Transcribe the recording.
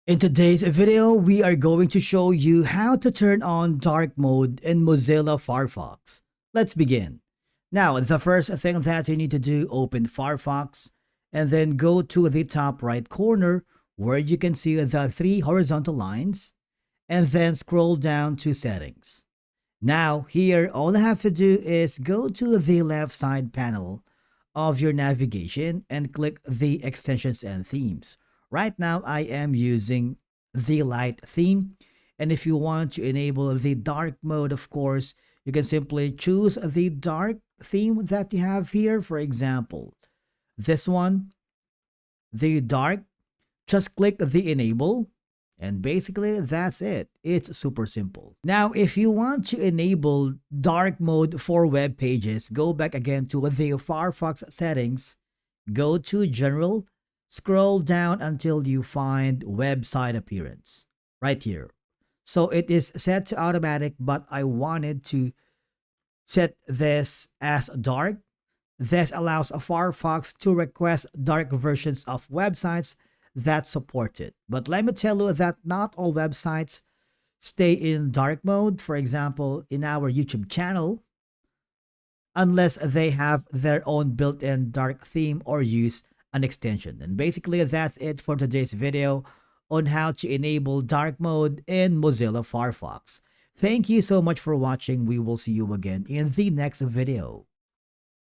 In today's video, we are going to show you how to turn on dark mode in Mozilla Firefox. Let's begin. Now, the first thing that you need to do, open Firefox and then go to the top right corner where you can see the three horizontal lines and then scroll down to settings. Now, here, all I have to do is go to the left side panel of your navigation and click the extensions and themes. Right now, I am using the light theme. And if you want to enable the dark mode, of course, you can simply choose the dark theme that you have here. For example, this one, the dark, just click the enable. And basically, that's it. It's super simple. Now, if you want to enable dark mode for web pages, go back again to the Firefox settings, go to General, scroll down until you find website appearance right here. So it is set to automatic, but I wanted to set this as dark. This allows Firefox to request dark versions of websites that support it. But let me tell you that not all websites stay in dark mode. For example, in our YouTube channel, unless they have their own built-in dark theme or use an extension. And basically, that's it for today's video on how to enable dark mode in Mozilla Firefox. Thank you so much for watching. We will see you again in the next video.